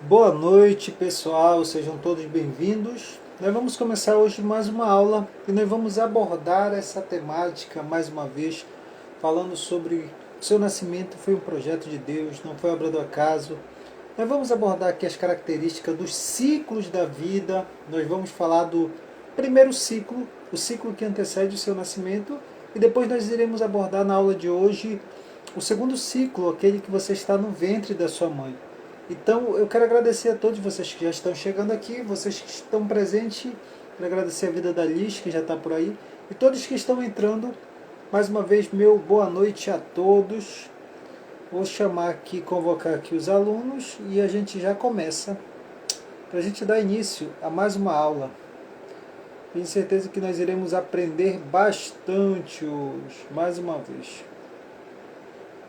Boa noite, pessoal, sejam todos bem-vindos. Nós vamos começar hoje mais uma aula e nós vamos abordar essa temática mais uma vez, falando sobre o seu nascimento foi um projeto de Deus, não foi obra do acaso. Nós vamos abordar aqui as características dos ciclos da vida. Nós vamos falar do primeiro ciclo, o ciclo que antecede o seu nascimento, e depois nós iremos abordar na aula de hoje o segundo ciclo, aquele que você está no ventre da sua mãe. Então, eu quero agradecer a todos vocês que já estão chegando aqui, vocês que estão presentes. Quero agradecer a vida da Liz, que já está por aí, e todos que estão entrando. Mais uma vez, meu boa noite a todos. Vou chamar aqui, convocar aqui os alunos e a gente já começa para a gente dar início a mais uma aula. Tenho certeza que nós iremos aprender bastante hoje, mais uma vez.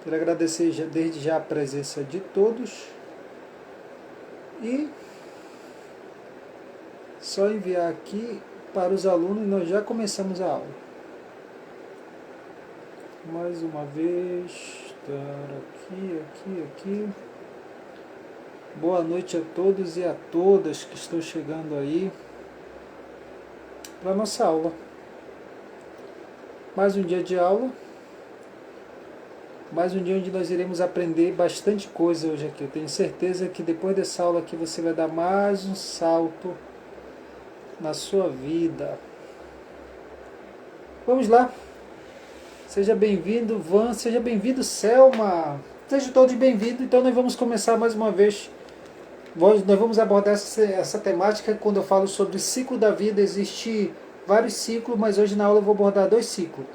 Quero agradecer desde já a presença de todos. E só enviar aqui para os alunos e nós já começamos a aula. Mais uma vez, aqui. Boa noite a todos e a todas que estão chegando aí para a nossa aula. Mais um dia de aula. Mais um dia onde nós iremos aprender bastante coisa hoje aqui. Eu tenho certeza que depois dessa aula aqui você vai dar mais um salto na sua vida. Vamos lá. Seja bem-vindo, Van. Seja bem-vindo, Selma. Sejam todos bem-vindos. Então nós vamos começar mais uma vez. Nós vamos abordar essa temática quando eu falo sobre ciclo da vida. Existem vários ciclos, mas hoje na aula eu vou abordar dois ciclos.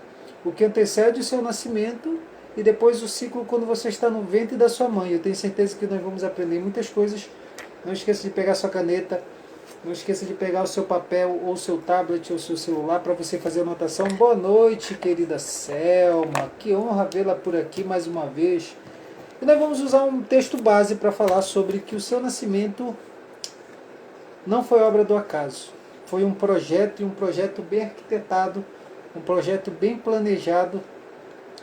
O que antecede o seu nascimento e depois o ciclo quando você está no ventre da sua mãe. Eu tenho certeza que nós vamos aprender muitas coisas. Não esqueça de pegar sua caneta, não esqueça de pegar o seu papel ou seu tablet ou seu celular para você fazer a anotação. Boa noite, querida Selma. Que honra vê-la por aqui mais uma vez. E nós vamos usar um texto base para falar sobre que o seu nascimento não foi obra do acaso. Foi um projeto, e um projeto bem arquitetado, um projeto bem planejado.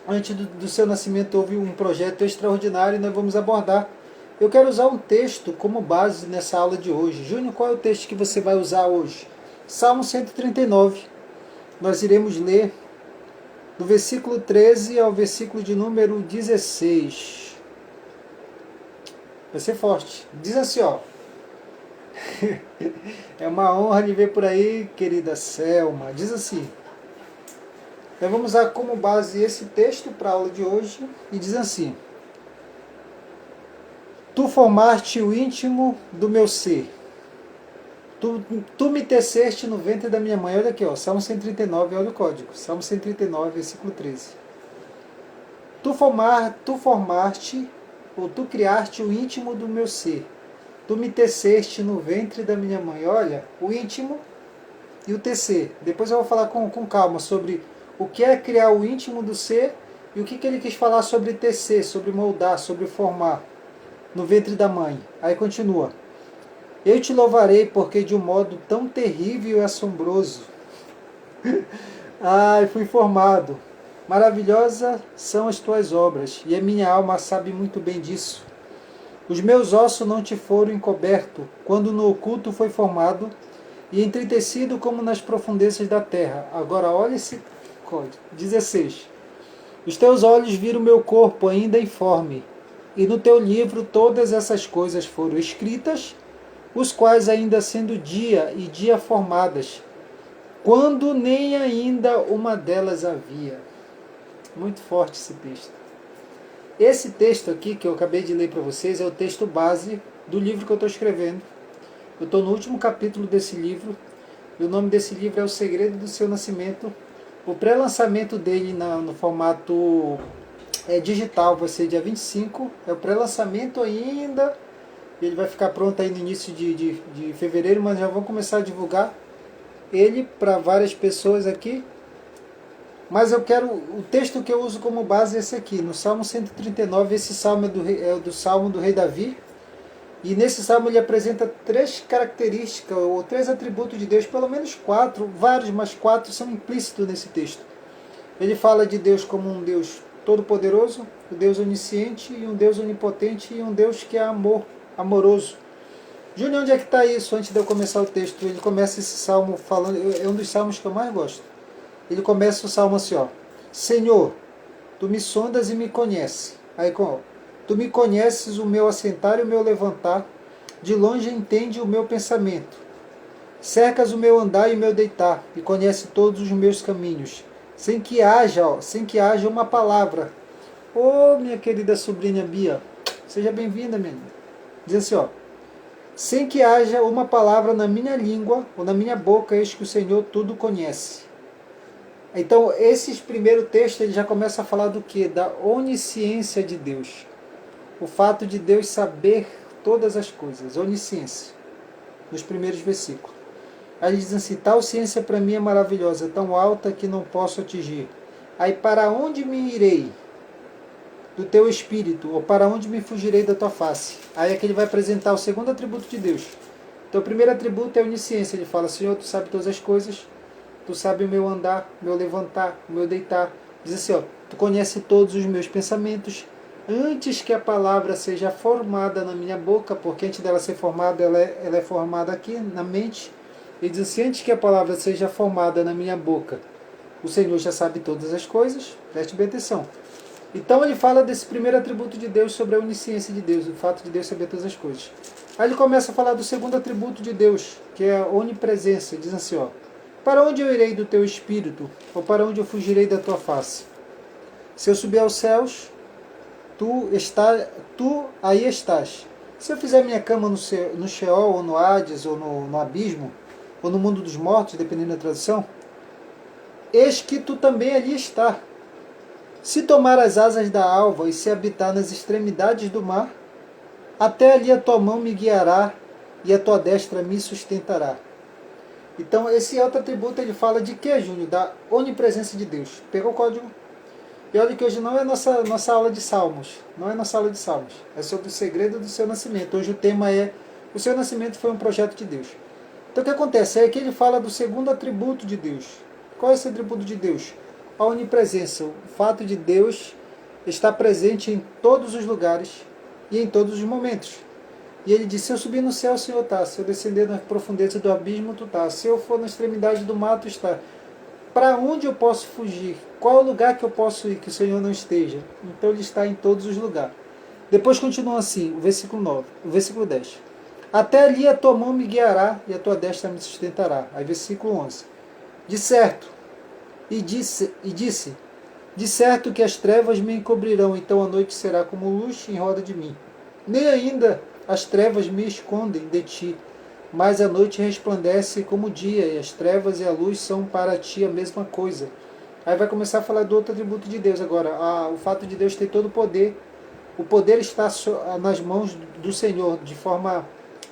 Antes do seu nascimento houve um projeto extraordinário e nós vamos abordar. Eu quero usar um texto como base nessa aula de hoje. Júnior, qual é o texto que você vai usar hoje? Salmo 139. Nós iremos ler do versículo 13 ao versículo de número 16. Vai ser forte. Diz assim, ó. É uma honra lhe ver por aí, querida Selma. Diz assim. Nós vamos usar como base esse texto para a aula de hoje. E diz assim. Tu formaste o íntimo do meu ser. Tu me teceste no ventre da minha mãe. Olha aqui, ó, Salmo 139, olha o código. Salmo 139, versículo 13. Tu formaste, ou tu criaste o íntimo do meu ser. Tu me teceste no ventre da minha mãe. Olha, o íntimo e o tecer. Depois eu vou falar com calma sobre o que é criar o íntimo do ser e o que ele quis falar sobre tecer, sobre moldar, sobre formar no ventre da mãe. Aí continua. Eu te louvarei porque de um modo tão terrível e assombroso fui formado. Maravilhosas são as tuas obras, e a minha alma sabe muito bem disso. Os meus ossos não te foram encobertos, quando no oculto foi formado, e entristecido como nas profundezas da terra. Agora olha esse código. 16. Os teus olhos viram meu corpo ainda informe, e no teu livro todas essas coisas foram escritas, os quais ainda sendo dia e dia formadas, quando nem ainda uma delas havia. Muito forte esse texto. Esse texto aqui que eu acabei de ler para vocês é o texto base do livro que eu estou escrevendo. Eu estou no último capítulo desse livro. E o nome desse livro é O Segredo do Seu Nascimento. O pré-lançamento dele no formato digital vai ser dia 25. É o pré-lançamento ainda. Ele vai ficar pronto aí no início de fevereiro, mas já vamos começar a divulgar ele para várias pessoas aqui. Mas eu quero, o texto que eu uso como base é esse aqui, no Salmo 139, esse salmo é do Salmo do rei Davi. E nesse salmo ele apresenta três características, ou três atributos de Deus, pelo menos quatro, vários, mas quatro são implícitos nesse texto. Ele fala de Deus como um Deus todo-poderoso, um Deus onisciente, e um Deus onipotente, e um Deus que é amoroso. Júnior, onde é que está isso? Antes de eu começar o texto, ele começa esse salmo falando, é um dos salmos que eu mais gosto. Ele começa o salmo assim, ó. Senhor, tu me sondas e me conheces. Aí, tu me conheces o meu assentar e o meu levantar, de longe entende o meu pensamento. Cercas o meu andar e o meu deitar, e conhece todos os meus caminhos, sem que haja uma palavra. Ô, minha querida sobrinha Bia, seja bem-vinda, minha linda. Diz assim, ó. Sem que haja uma palavra na minha língua ou na minha boca, eis que o Senhor tudo conhece. Então, esse primeiro texto ele já começa a falar do que? Da onisciência de Deus. O fato de Deus saber todas as coisas, onisciência, nos primeiros versículos. Aí ele diz assim, tal ciência para mim é maravilhosa, tão alta que não posso atingir. Aí, para onde me irei do teu espírito, ou para onde me fugirei da tua face? Aí é que ele vai apresentar o segundo atributo de Deus. Então, o primeiro atributo é a onisciência. Ele fala, Senhor, tu sabe todas as coisas, tu sabe o meu andar, o meu levantar, o meu deitar. Diz assim, ó, tu conhece todos os meus pensamentos, antes que a palavra seja formada na minha boca, porque antes dela ser formada, ela é formada aqui na mente. Ele diz assim, antes que a palavra seja formada na minha boca, o Senhor já sabe todas as coisas, preste bem atenção. Então ele fala desse primeiro atributo de Deus sobre a onisciência de Deus, o fato de Deus saber todas as coisas. Aí ele começa a falar do segundo atributo de Deus, que é a onipresença. Diz assim, ó, para onde eu irei do teu espírito, ou para onde eu fugirei da tua face? Se eu subir aos céus, tu aí estás. Se eu fizer minha cama no Sheol, ou no Hades, ou no abismo, ou no mundo dos mortos, dependendo da tradução, eis que tu também ali está. Se tomar as asas da alva e se habitar nas extremidades do mar, até ali a tua mão me guiará e a tua destra me sustentará. Então esse outro atributo ele fala de quê, Júnior? Da onipresença de Deus. Pegou o código? E olha que hoje não é nossa aula de salmos. Não é nossa aula de salmos. É sobre o segredo do seu nascimento. Hoje o tema é o seu nascimento foi um projeto de Deus. Então o que acontece? É que ele fala do segundo atributo de Deus. Qual é esse atributo de Deus? A onipresença. O fato de Deus estar presente em todos os lugares e em todos os momentos. E ele diz, se eu subir no céu, o Senhor está. Se eu descender na profundeza do abismo, tu está. Se eu for na extremidade do mar, tu está. Para onde eu posso fugir? Qual é o lugar que eu posso ir que o Senhor não esteja? Então ele está em todos os lugares. Depois continua assim, o versículo 9, o versículo 10. Até ali a tua mão me guiará e a tua destra me sustentará. Aí versículo 11. De certo, disse, de certo que as trevas me encobrirão, então a noite será como luz em roda de mim. Nem ainda as trevas me escondem de ti, mas a noite resplandece como o dia, e as trevas e a luz são para ti a mesma coisa. Aí vai começar a falar do outro atributo de Deus agora. O fato de Deus ter todo o poder está nas mãos do Senhor, de forma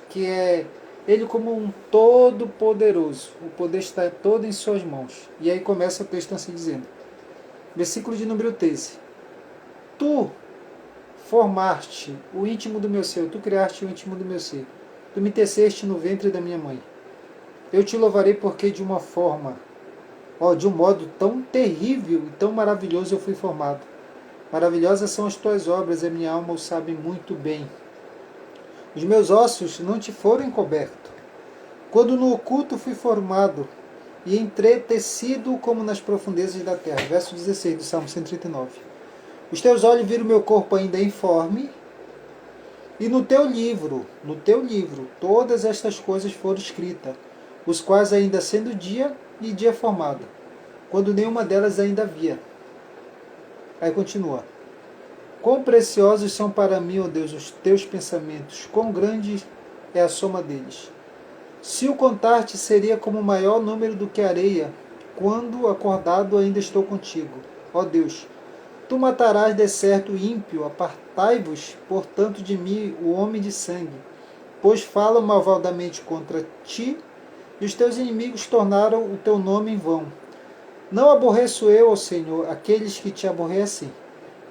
que é Ele como um todo poderoso. O poder está todo em suas mãos. E aí começa o texto assim dizendo. Versículo de número 13. Tu formaste o íntimo do meu ser, tu criaste o íntimo do meu ser. Tu me teceste no ventre da minha mãe. Eu te louvarei porque de uma forma, de um modo tão terrível e tão maravilhoso eu fui formado. Maravilhosas são as tuas obras, a minha alma o sabe muito bem. Os meus ossos não te foram encobertos. Quando no oculto fui formado e entretecido como nas profundezas da terra. Verso 16 do Salmo 139. Os teus olhos viram meu corpo ainda informe, e no teu livro, todas estas coisas foram escritas, os quais ainda sendo dia e dia formado, quando nenhuma delas ainda havia. Aí continua. Quão preciosos são para mim, ó Deus, os teus pensamentos, quão grande é a soma deles. Se o contar-te seria como o maior número do que a areia, quando acordado ainda estou contigo. Ó Deus, tu matarás de certo o ímpio, apartai-vos, portanto, de mim, o homem de sangue, pois falam malvadamente contra ti, e os teus inimigos tornaram o teu nome em vão. Não aborreço eu, ó Senhor, aqueles que te aborrecem,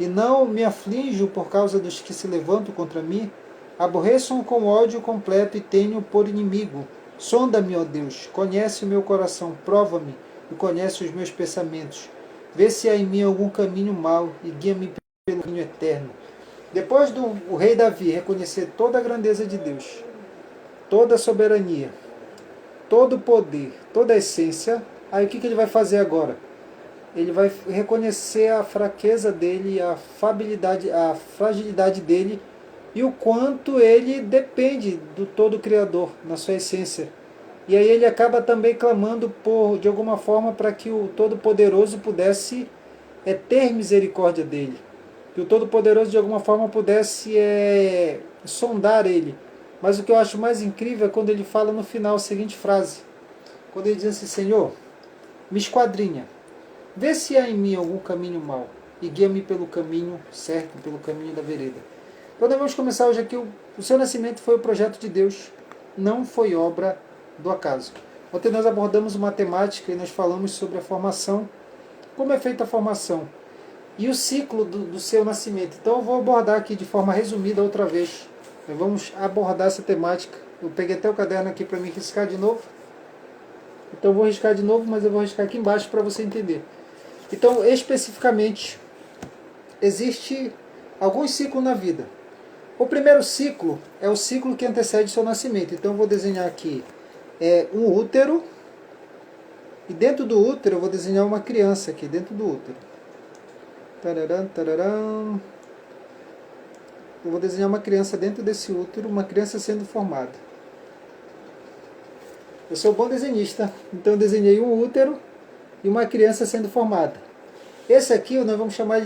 e não me aflijo por causa dos que se levantam contra mim. Aborreço-o com ódio completo e tenho por inimigo. Sonda-me, ó Deus, conhece o meu coração, prova-me e conhece os meus pensamentos. Vê se há em mim algum caminho mau e guia-me pelo caminho eterno. Depois do rei Davi reconhecer toda a grandeza de Deus, toda a soberania, todo o poder, toda a essência, aí o que ele vai fazer agora? Ele vai reconhecer a fraqueza dele, a fragilidade dele e o quanto ele depende do todo Criador na sua essência. E aí ele acaba também clamando de alguma forma para que o Todo-Poderoso pudesse ter misericórdia dele. Que o Todo-Poderoso de alguma forma pudesse sondar ele. Mas o que eu acho mais incrível é quando ele fala no final a seguinte frase. Quando ele diz assim: Senhor, me esquadrinha, vê se há em mim algum caminho mau e guia-me pelo caminho certo, pelo caminho da vereda. Então devemos começar hoje aqui. O seu nascimento foi o projeto de Deus, não foi obra do acaso. Ontem nós abordamos matemática e nós falamos sobre a formação, como é feita a formação e o ciclo do seu nascimento. Então eu vou abordar aqui de forma resumida outra vez. Vamos abordar essa temática. Eu peguei até o caderno aqui para me riscar de novo. Então eu vou riscar de novo, mas eu vou riscar aqui embaixo para você entender. Então, especificamente, existe alguns ciclos na vida. O primeiro ciclo é o ciclo que antecede o seu nascimento. Então eu vou desenhar aqui um útero. E dentro do útero eu vou desenhar uma criança aqui, dentro do útero. Tararam, tararam. Eu vou desenhar uma criança dentro desse útero, uma criança sendo formada. Eu sou bom desenhista, então eu desenhei um útero e uma criança sendo formada. Esse aqui, nós vamos chamar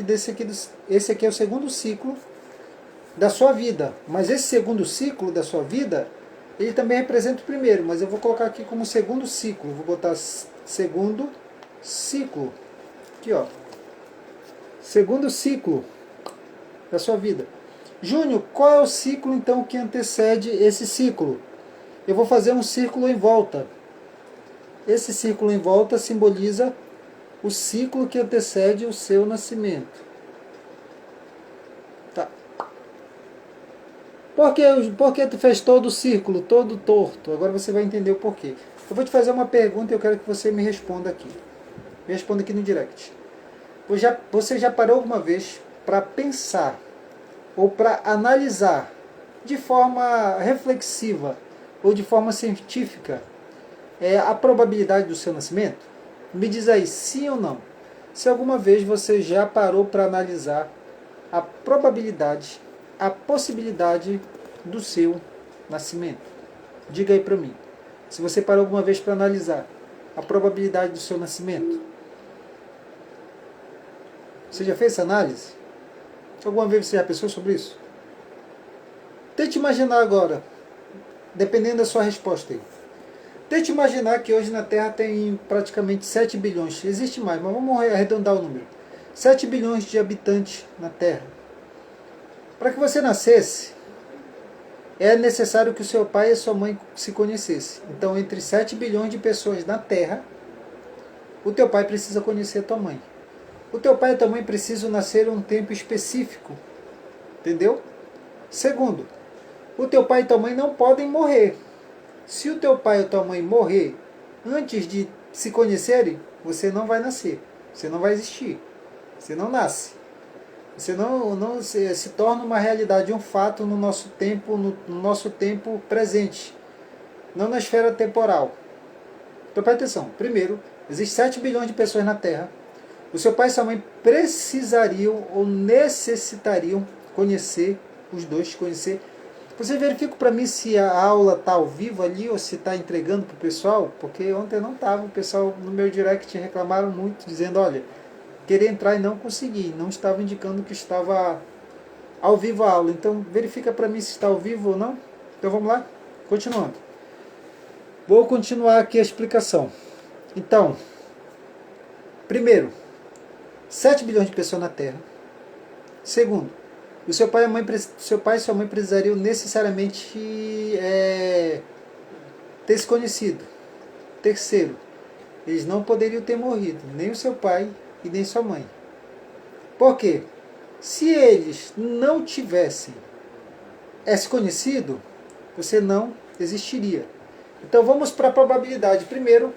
esse aqui é o segundo ciclo da sua vida. Mas esse segundo ciclo da sua vida, ele também representa o primeiro, mas eu vou colocar aqui como segundo ciclo. Vou botar segundo ciclo. Aqui, ó. Segundo ciclo da sua vida. Júnior, qual é o ciclo então que antecede esse ciclo? Eu vou fazer um círculo em volta. Esse círculo em volta simboliza o ciclo que antecede o seu nascimento. Tá. Por que tu fez todo o círculo, todo torto? Agora você vai entender o porquê. Eu vou te fazer uma pergunta e eu quero que você me responda aqui. Me responda aqui no direct. Você já parou alguma vez para pensar ou para analisar de forma reflexiva ou de forma científica a probabilidade do seu nascimento? Me diz aí, sim ou não. Se alguma vez você já parou para analisar a probabilidade, a possibilidade do seu nascimento. Diga aí para mim. Se você parou alguma vez para analisar a probabilidade do seu nascimento. Você já fez essa análise? Alguma vez você já pensou sobre isso? Tente imaginar agora, dependendo da sua resposta aí. Tente imaginar que hoje na Terra tem praticamente 7 bilhões. Existe mais, mas vamos arredondar o número. 7 bilhões de habitantes na Terra. Para que você nascesse, é necessário que o seu pai e a sua mãe se conhecessem. Então, entre 7 bilhões de pessoas na Terra, o teu pai precisa conhecer a tua mãe. O teu pai e a tua mãe precisam nascer em um tempo específico. Entendeu? Segundo, o teu pai e tua mãe não podem morrer. Se o teu pai ou tua mãe morrer antes de se conhecerem, você não vai nascer. Você não vai existir. Você não nasce. Você não se torna uma realidade, um fato no nosso tempo presente. Não na esfera temporal. Então presta atenção. Primeiro, existem 7 bilhões de pessoas na Terra. O seu pai e sua mãe precisariam ou necessitariam conhecer, os dois conhecer. Você verifica para mim se a aula está ao vivo ali ou se está entregando para o pessoal, porque ontem não estava, o pessoal no meu direct reclamaram muito, dizendo, olha, queria entrar e não consegui, não estava indicando que estava ao vivo a aula. Então verifica para mim se está ao vivo ou não. Então vamos lá, continuando. Vou continuar aqui a explicação. Então, primeiro, 7 bilhões de pessoas na Terra. Segundo, o seu pai e sua mãe precisariam necessariamente ter se conhecido. Terceiro, eles não poderiam ter morrido, nem o seu pai e nem sua mãe. Por quê? Se eles não tivessem se conhecido, você não existiria. Então vamos para a probabilidade. Primeiro,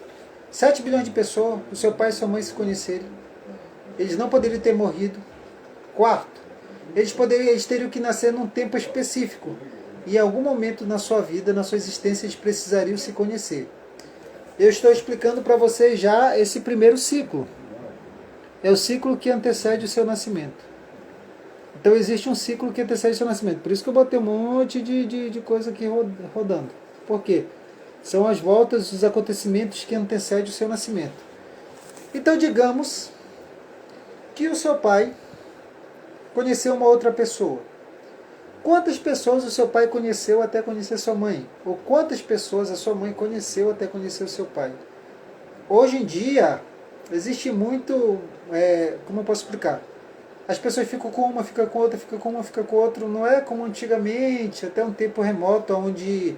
7 bilhões de pessoas, o seu pai e sua mãe se conhecerem. Eles não poderiam ter morrido. Quarto, eles teriam que nascer num tempo específico. e em algum momento na sua vida, na sua existência, eles precisariam se conhecer. Eu estou explicando para vocês já esse primeiro ciclo. É o ciclo que antecede o seu nascimento. Então existe um ciclo que antecede o seu nascimento. Por isso que eu botei um monte de coisa aqui rodando. Por quê? São as voltas, os acontecimentos que antecedem o seu nascimento. Então digamos que o seu pai conheceu uma outra pessoa. Quantas pessoas o seu pai conheceu até conhecer sua mãe? Ou quantas pessoas a sua mãe conheceu até conhecer o seu pai? Hoje em dia, existe muito... como eu posso explicar? As pessoas ficam com uma, ficam com outra, ficam com uma, ficam com outra. Não é como antigamente, até um tempo remoto, onde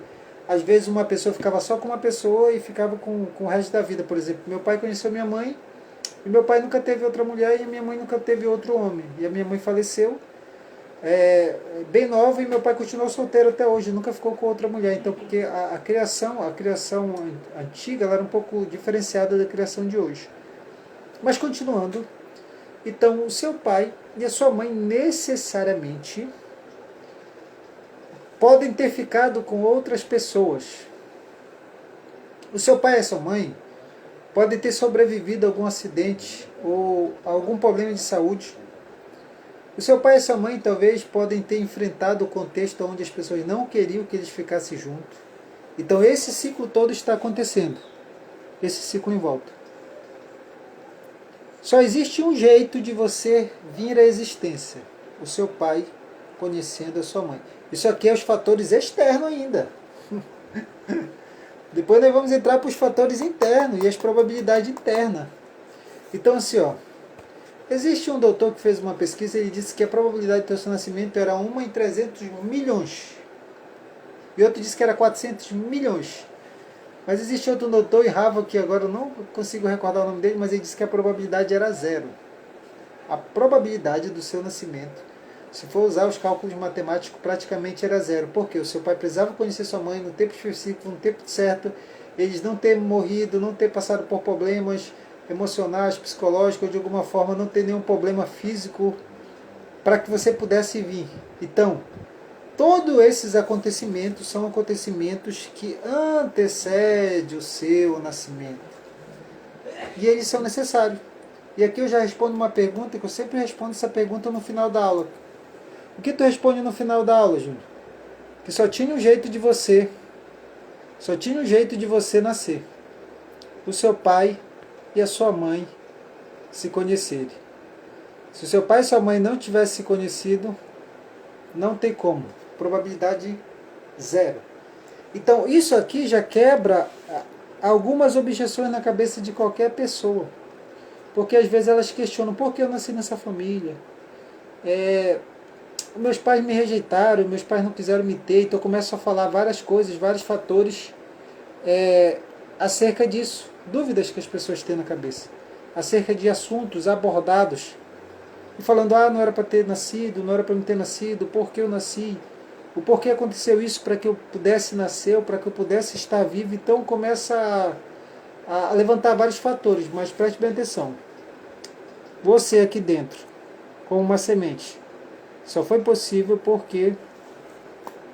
às vezes uma pessoa ficava só com uma pessoa e ficava com o resto da vida. Por exemplo, meu pai conheceu minha mãe, e meu pai nunca teve outra mulher, e a minha mãe nunca teve outro homem. E a minha mãe faleceu bem nova, e meu pai continuou solteiro até hoje, nunca ficou com outra mulher. Então, porque a criação antiga, ela era um pouco diferenciada da criação de hoje. Mas continuando, então o seu pai e a sua mãe necessariamente podem ter ficado com outras pessoas. O seu pai e a sua mãe podem ter sobrevivido a algum acidente ou a algum problema de saúde. O seu pai e a sua mãe talvez podem ter enfrentado o contexto onde as pessoas não queriam que eles ficassem juntos. Então esse ciclo todo está acontecendo. Esse ciclo em volta. Só existe um jeito de você vir à existência. O seu pai conhecendo a sua mãe. Isso aqui é os fatores externos ainda. Depois nós vamos entrar para os fatores internos e as probabilidades internas. Então assim, existe um doutor que fez uma pesquisa e ele disse que a probabilidade do seu nascimento era 1 em 300 milhões. E outro disse que era 400 milhões. Mas existe outro doutor em Harvard, que agora eu não consigo recordar o nome dele, mas ele disse que a probabilidade era 0. A probabilidade do seu nascimento, se for usar os cálculos matemáticos, praticamente era 0. Porque o seu pai precisava conhecer sua mãe no tempo específico, no tempo certo, eles não ter morrido, não ter passado por problemas emocionais, psicológicos, ou de alguma forma não ter nenhum problema físico para que você pudesse vir. Então, todos esses acontecimentos são acontecimentos que antecedem o seu nascimento. E eles são necessários. E aqui eu já respondo uma pergunta, que eu sempre respondo essa pergunta no final da aula. O que tu responde no final da aula, Júnior? Que só tinha um jeito de você nascer. O seu pai e a sua mãe se conhecerem. Se o seu pai e sua mãe não tivessem se conhecido, não tem como. Probabilidade 0. Então isso aqui já quebra algumas objeções na cabeça de qualquer pessoa. Porque às vezes elas questionam: por que eu nasci nessa família? Meus pais me rejeitaram, meus pais não quiseram me ter. Então eu começo a falar várias coisas, vários fatores acerca disso. Dúvidas que as pessoas têm na cabeça. Acerca de assuntos abordados. E falando: não era para ter nascido, não era para me ter nascido, por que eu nasci? O porquê aconteceu isso para que eu pudesse nascer, para que eu pudesse estar vivo. Então começa a levantar vários fatores, mas preste bem atenção. Você aqui dentro, como uma semente, só foi possível porque,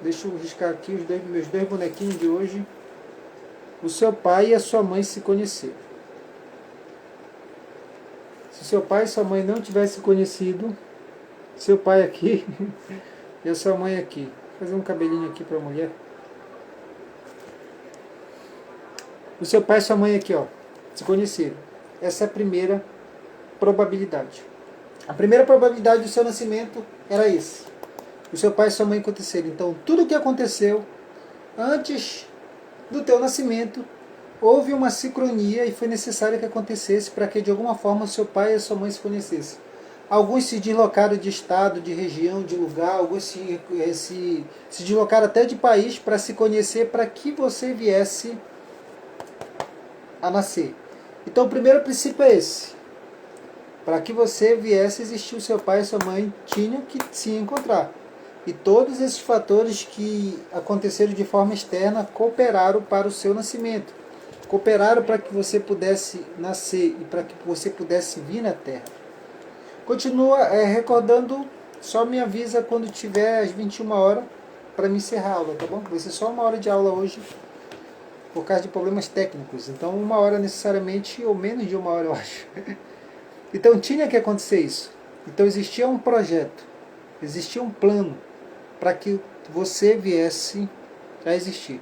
deixa eu riscar aqui meus dois bonequinhos de hoje, o seu pai e a sua mãe se conheceram. Se seu pai e sua mãe não tivessem conhecido, seu pai aqui e a sua mãe aqui, vou fazer um cabelinho aqui para a mulher. O seu pai e sua mãe aqui, se conheceram. Essa é a primeira probabilidade. A primeira probabilidade do seu nascimento era esse. O seu pai e sua mãe aconteceram. Então, tudo o que aconteceu antes do teu nascimento, houve uma sincronia e foi necessário que acontecesse para que de alguma forma seu pai e a sua mãe se conhecessem. Alguns se deslocaram de estado, de região, de lugar, alguns se deslocaram até de país para se conhecer, para que você viesse a nascer. Então o primeiro princípio é esse. Para que você viesse a existir, o seu pai e sua mãe tinham que se encontrar. E todos esses fatores que aconteceram de forma externa cooperaram para o seu nascimento. Cooperaram para que você pudesse nascer e para que você pudesse vir na Terra. Continua recordando, só me avisa quando tiver às 21 horas, para me encerrar a aula, tá bom? Vai ser só 1 hora de aula hoje, por causa de problemas técnicos. Então 1 hora necessariamente, ou menos de 1 hora eu acho. Então tinha que acontecer isso. Então existia um projeto, existia um plano para que você viesse a existir.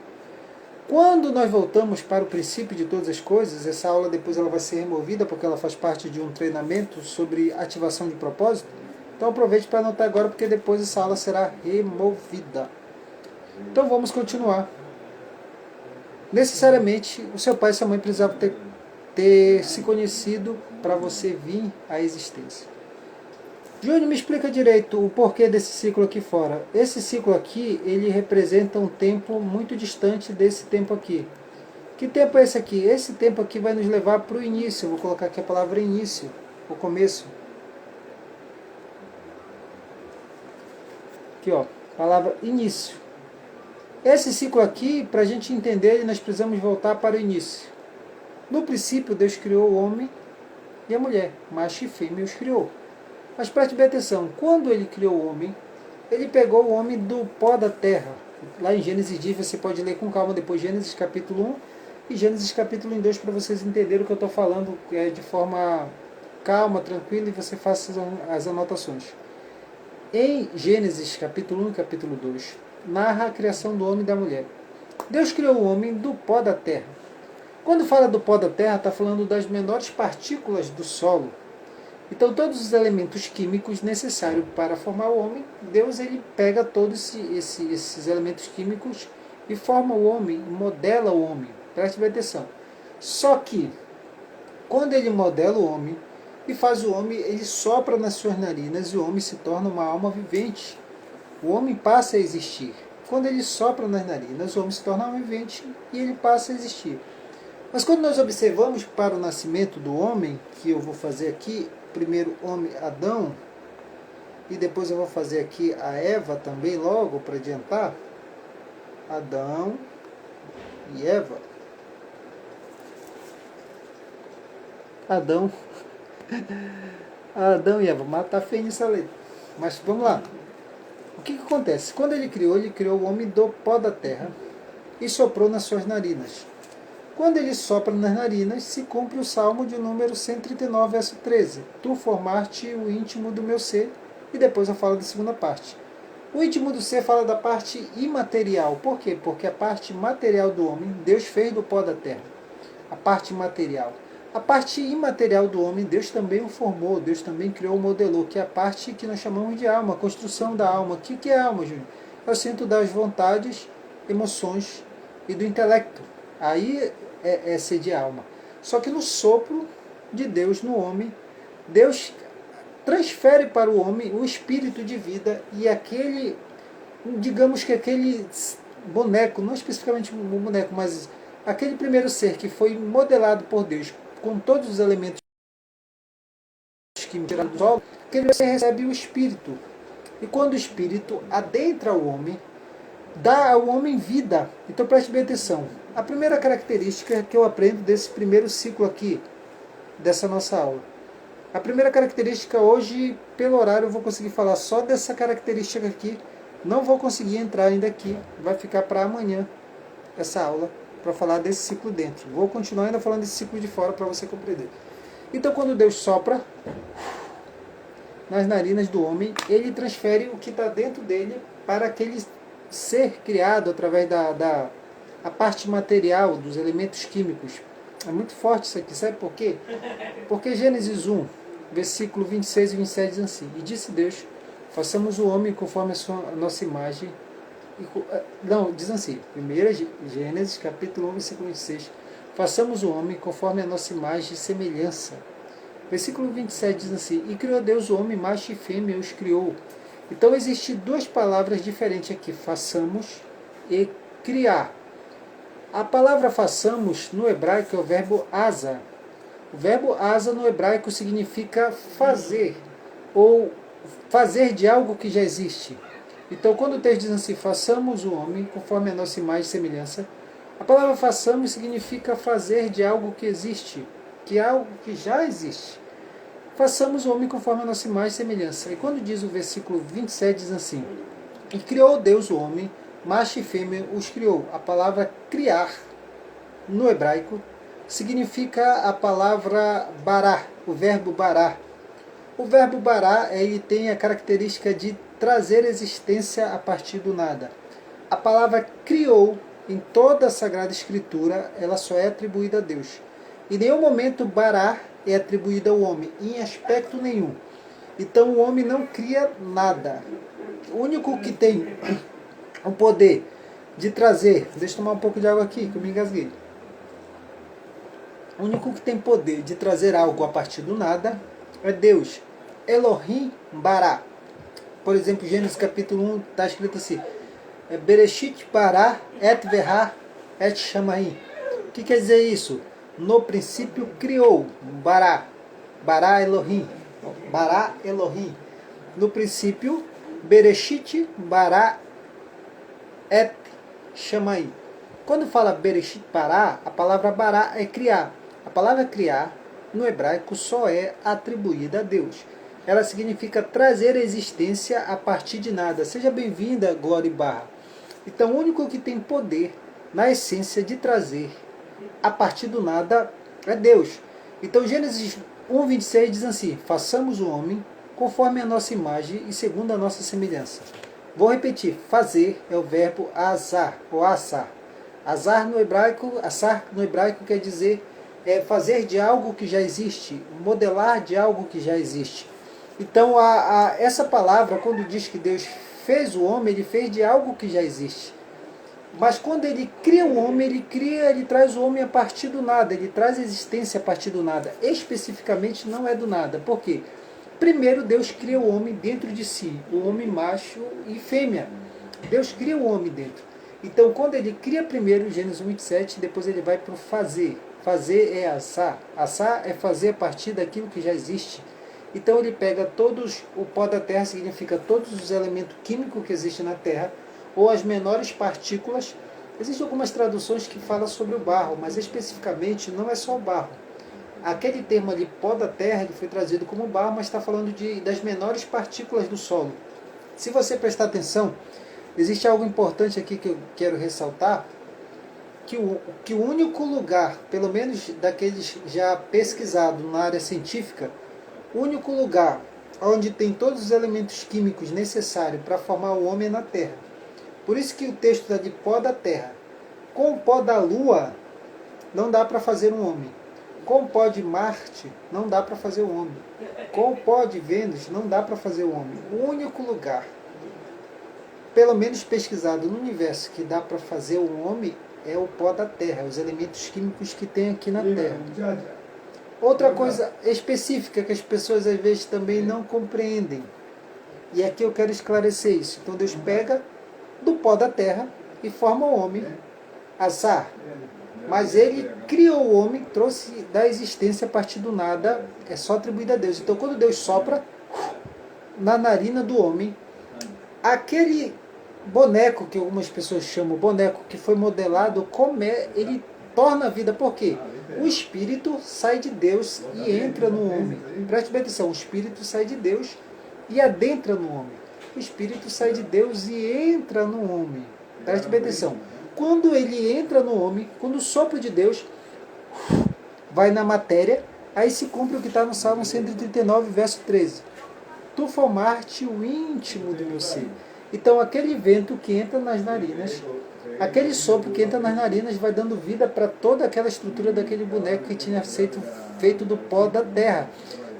Quando nós voltamos para o princípio de todas as coisas, essa aula depois ela vai ser removida porque ela faz parte de um treinamento sobre ativação de propósito. Então aproveite para anotar agora porque depois essa aula será removida. Então vamos continuar. Necessariamente o seu pai e sua mãe precisavam ter se conhecido para você vir à existência. Júnior, me explica direito o porquê desse ciclo aqui fora. Esse ciclo aqui, ele representa um tempo muito distante desse tempo aqui. Que tempo é esse aqui? Esse tempo aqui vai nos levar para o início. Eu vou colocar aqui a palavra início, o começo. Aqui, ó, palavra início. Esse ciclo aqui, para a gente entender, nós precisamos voltar para o início. No princípio, Deus criou o homem e a mulher, macho e fêmea os criou. Mas preste bem atenção, quando ele criou o homem, ele pegou o homem do pó da terra. Lá em Gênesis diz, você pode ler com calma depois Gênesis capítulo 1 e Gênesis capítulo 2 para vocês entenderem o que eu estou falando de forma calma, tranquila, e você faça as anotações. Em Gênesis capítulo 1 e capítulo 2, narra a criação do homem e da mulher. Deus criou o homem do pó da terra. Quando fala do pó da terra, está falando das menores partículas do solo. Então todos os elementos químicos necessários para formar o homem, Deus ele pega todos esses elementos químicos e forma o homem, modela o homem. Preste bem atenção. Só que, quando ele modela o homem e faz o homem, ele sopra nas suas narinas e o homem se torna uma alma vivente. O homem passa a existir. Quando ele sopra nas narinas, o homem se torna uma alma vivente e ele passa a existir. Mas quando nós observamos para o nascimento do homem, que eu vou fazer aqui, primeiro homem Adão, e depois eu vou fazer aqui a Eva também logo para adiantar. Adão e Eva. Adão e Eva, mas tá feio essa letra. Mas vamos lá. O que acontece? Quando ele criou o homem do pó da terra e soprou nas suas narinas. Quando ele sopra nas narinas, se cumpre o Salmo de número 139, verso 13. Tu formaste o íntimo do meu ser. E depois eu falo da segunda parte. O íntimo do ser fala da parte imaterial. Por quê? Porque a parte material do homem, Deus fez do pó da terra. A parte material. A parte imaterial do homem, Deus também o formou. Deus também criou, modelou, que é a parte que nós chamamos de alma, a construção da alma. O que é alma, Júnior? É o centro das vontades, emoções e do intelecto. Aí é ser de alma. Só que no sopro de Deus no homem, Deus transfere para o homem o espírito de vida e aquele, digamos que aquele boneco, não especificamente um boneco, mas aquele primeiro ser que foi modelado por Deus com todos os elementos químicos do solo, aquele ser recebe o espírito. E quando o espírito adentra o homem, dá ao homem vida. Então preste bem atenção. A primeira característica que eu aprendo desse primeiro ciclo aqui, dessa nossa aula. A primeira característica hoje, pelo horário, eu vou conseguir falar só dessa característica aqui. Não vou conseguir entrar ainda aqui. Vai ficar para amanhã essa aula, para falar desse ciclo dentro. Vou continuar ainda falando desse ciclo de fora para você compreender. Então quando Deus sopra nas narinas do homem, ele transfere o que está dentro dele para aquele ser criado através da parte material dos elementos químicos. É muito forte isso aqui, sabe por quê? Porque Gênesis 1, versículo 26 e 27 diz assim: E disse Deus, façamos o homem conforme a nossa imagem. Não, diz assim, 1 Gênesis capítulo 1, versículo 26, façamos o homem conforme a nossa imagem e semelhança. Versículo 27 diz assim: E criou Deus o homem, macho e fêmea os criou. Então existem duas palavras diferentes aqui, façamos e criar. A palavra façamos no hebraico é o verbo asa. O verbo asa no hebraico significa fazer, ou fazer de algo que já existe. Então quando o texto diz assim, façamos o homem conforme a nossa imagem e semelhança, a palavra façamos significa fazer de algo que existe, que é algo que já existe. Façamos o homem conforme a nossa imagem e semelhança. E quando diz o versículo 27, diz assim: E criou Deus o homem, macho e fêmea os criou. A palavra criar, no hebraico, significa a palavra bará, o verbo bará. O verbo bará, ele tem a característica de trazer existência a partir do nada. A palavra criou, em toda a Sagrada Escritura, ela só é atribuída a Deus. Em nenhum momento bará é atribuída ao homem, em aspecto nenhum. Então o homem não cria nada. O único que tem o poder de trazer... Deixa eu tomar um pouco de água aqui, que eu me engasguei. O único que tem poder de trazer algo a partir do nada é Deus. Elohim Bará. Por exemplo, Gênesis capítulo 1 está escrito assim: Bereshit Bará et verá et chamaim. O que quer dizer isso? No princípio criou. Bará. Bará Elohim. Bará Elohim. No princípio, Bereshit Bará et chamaim. Quando fala Bereshit Bará, a palavra Bará é criar. A palavra criar, no hebraico, só é atribuída a Deus. Ela significa trazer existência a partir de nada. Seja bem-vinda, Glória Barra. Então, o único que tem poder, na essência, de trazer a partir do nada é Deus. Então, Gênesis 1:26 diz assim: façamos o homem conforme a nossa imagem e segundo a nossa semelhança. Vou repetir: fazer é o verbo azar, ou assar. Azar no hebraico, assar no hebraico quer dizer fazer de algo que já existe, modelar de algo que já existe. Então, essa palavra, quando diz que Deus fez o homem, ele fez de algo que já existe. Mas quando ele cria o homem, ele traz o homem a partir do nada, ele traz a existência a partir do nada. Especificamente não é do nada. Por quê? Primeiro Deus cria o homem dentro de si, o homem macho e fêmea. Deus cria o homem dentro. Então, quando ele cria primeiro, Gênesis 1:27, depois ele vai para o fazer. Fazer é assar. Assar é fazer a partir daquilo que já existe. Então ele pega todos, o pó da terra significa todos os elementos químicos que existem na terra, ou as menores partículas. Existem algumas traduções que falam sobre o barro, mas especificamente não é só o barro. Aquele termo ali, pó da terra, ele foi trazido como barro, mas está falando das menores partículas do solo. Se você prestar atenção, existe algo importante aqui que eu quero ressaltar, que o único lugar, pelo menos daqueles já pesquisados na área científica, o único lugar onde tem todos os elementos químicos necessários para formar o homem é na Terra. Por isso que o texto está de pó da terra. Com o pó da Lua, não dá para fazer um homem. Com o pó de Marte, não dá para fazer um homem. Com o pó de Vênus, não dá para fazer um homem. O único lugar, pelo menos pesquisado no universo, que dá para fazer um homem é o pó da terra, os elementos químicos que tem aqui na Terra. Outra coisa específica que as pessoas às vezes também não compreendem, e aqui eu quero esclarecer isso. Então Deus pega do pó da terra e forma o homem, assar. Mas ele criou o homem, trouxe da existência a partir do nada, é só atribuído a Deus. Então quando Deus sopra na narina do homem, aquele boneco que algumas pessoas chamam boneco, que foi modelado, ele torna a vida. Por quê? O espírito sai de Deus e entra no homem. Preste bem atenção, o espírito sai de Deus e adentra no homem. O espírito sai de Deus e entra no homem. Preste bem atenção. Quando ele entra no homem, quando o sopro de Deus vai na matéria, aí se cumpre o que está no Salmo 139, verso 13. Tu formaste o íntimo do meu ser. Então aquele vento que entra nas narinas, aquele sopro que entra nas narinas vai dando vida para toda aquela estrutura daquele boneco que tinha sido feito do pó da terra.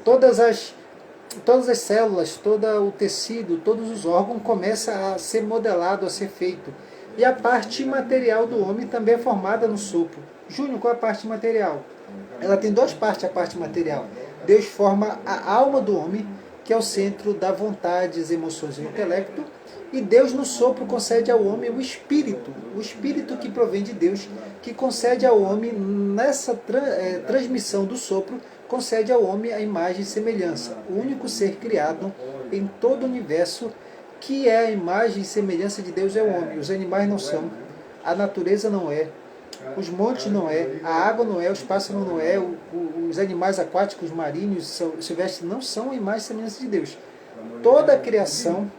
Todas as células, todo o tecido, todos os órgãos começam a ser modelado, a ser feito. E a parte material do homem também é formada no sopro. Júnior, qual é a parte material? Ela tem duas partes, a parte material. Deus forma a alma do homem, que é o centro da vontade, as emoções e o intelecto, e Deus no sopro concede ao homem o espírito que provém de Deus, que concede ao homem, nessa transmissão do sopro, concede ao homem a imagem e semelhança, o único ser criado em todo o universo, que é a imagem e semelhança de Deus é o homem. Os animais não são, a natureza não é, os montes não é, a água não é, os pássaros não é, os animais aquáticos, marinhos, silvestres não são a imagem e semelhança de Deus. Toda a criação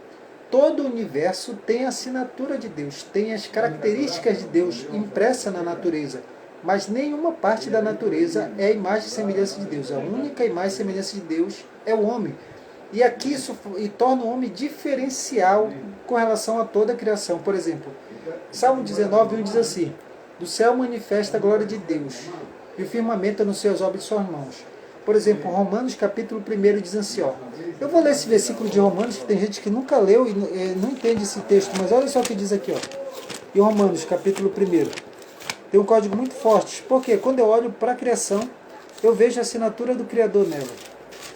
todo o universo tem a assinatura de Deus, tem as características de Deus impressa na natureza. Mas nenhuma parte da natureza é a imagem e semelhança de Deus. A única imagem e semelhança de Deus é o homem. E aqui isso torna o homem diferencial com relação a toda a criação. Por exemplo, Salmo 19:1 diz assim: do céu manifesta a glória de Deus, e o firmamento anuncia as obras de suas mãos. Por exemplo, Romanos capítulo 1 diz assim, ó. Eu vou ler esse versículo de Romanos, que tem gente que nunca leu e não entende esse texto, mas olha só o que diz aqui, ó. Em Romanos capítulo 1. Tem um código muito forte. Porque quando eu olho para a criação, eu vejo a assinatura do Criador nela.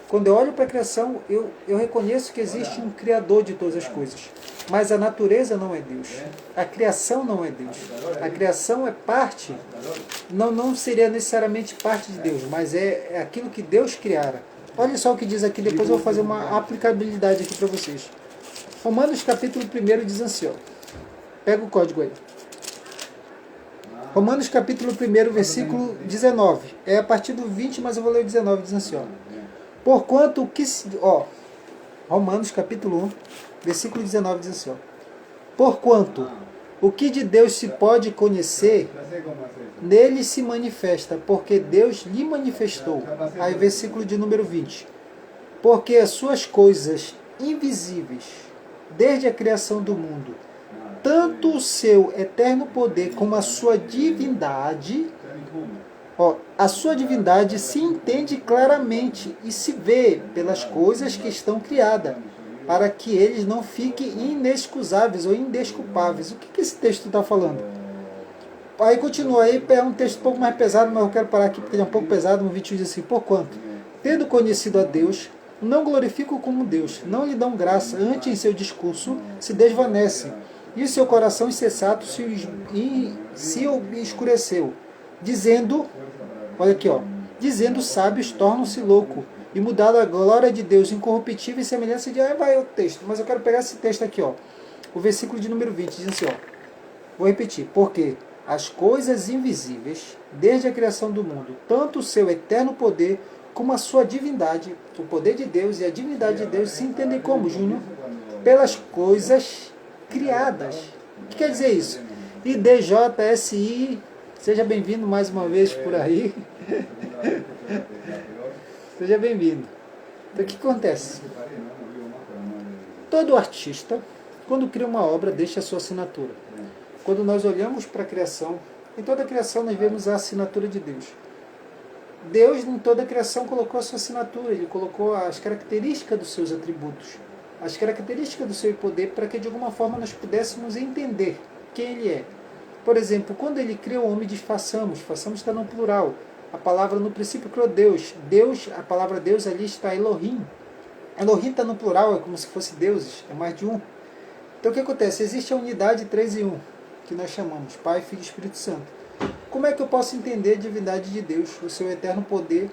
Quando eu olho para a criação, eu reconheço que existe um Criador de todas as coisas. Mas a natureza não é Deus. A criação não é Deus. A criação é parte, não seria necessariamente parte de Deus, mas é aquilo que Deus criara. Olha só o que diz aqui, depois eu vou fazer uma aplicabilidade aqui para vocês. Romanos capítulo 1 diz assim, ó. Pega o código aí. Romanos capítulo 1, versículo 19. É a partir do 20, mas eu vou ler o 19, diz assim, ó. Porquanto o que se... Ó, Romanos capítulo 1, versículo 19 diz assim, ó. Porquanto o que de Deus se pode conhecer, nele se manifesta, porque Deus lhe manifestou. Aí versículo de número 20. Porque as suas coisas invisíveis, desde a criação do mundo, tanto o seu eterno poder como a sua divindade, a sua divindade se entende claramente e se vê pelas coisas que estão criadas, para que eles não fiquem inexcusáveis ou indesculpáveis. O que esse texto está falando? Aí continua, aí é um texto um pouco mais pesado, mas eu quero parar aqui porque ele é um pouco pesado. No 21 diz assim: porquanto, tendo conhecido a Deus, não glorificam como Deus, não lhe dão graça, antes em seu discurso se desvanece, e o seu coração insensato se escureceu, dizendo, olha aqui, ó, dizendo sábios tornam-se loucos, e mudado a glória de Deus incorruptível e semelhança de... Aí vai o texto, mas eu quero pegar esse texto aqui, ó, o versículo de número 20, diz assim, ó, vou repetir, porque as coisas invisíveis, desde a criação do mundo, tanto o seu eterno poder, como a sua divindade, o poder de Deus e a divindade de Deus se entendem como, Júnior? Pelas coisas criadas. O que quer dizer isso? IDJSI, seja bem-vindo mais uma vez por aí. Seja bem-vindo. Então o que acontece? Todo artista, quando cria uma obra, deixa a sua assinatura. Quando nós olhamos para a criação, em toda a criação nós vemos a assinatura de Deus. Deus, em toda a criação, colocou a sua assinatura, Ele colocou as características dos seus atributos, as características do seu poder, para que de alguma forma nós pudéssemos entender quem Ele é. Por exemplo, quando Ele criou o homem, diz façamos está no plural. A palavra no princípio criou Deus. Deus, a palavra Deus ali está Elohim. Elohim está no plural, é como se fosse deuses, é mais de um. Então o que acontece? Existe a unidade 3 em 1, que nós chamamos Pai, Filho e Espírito Santo. Como é que eu posso entender a divindade de Deus, o seu eterno poder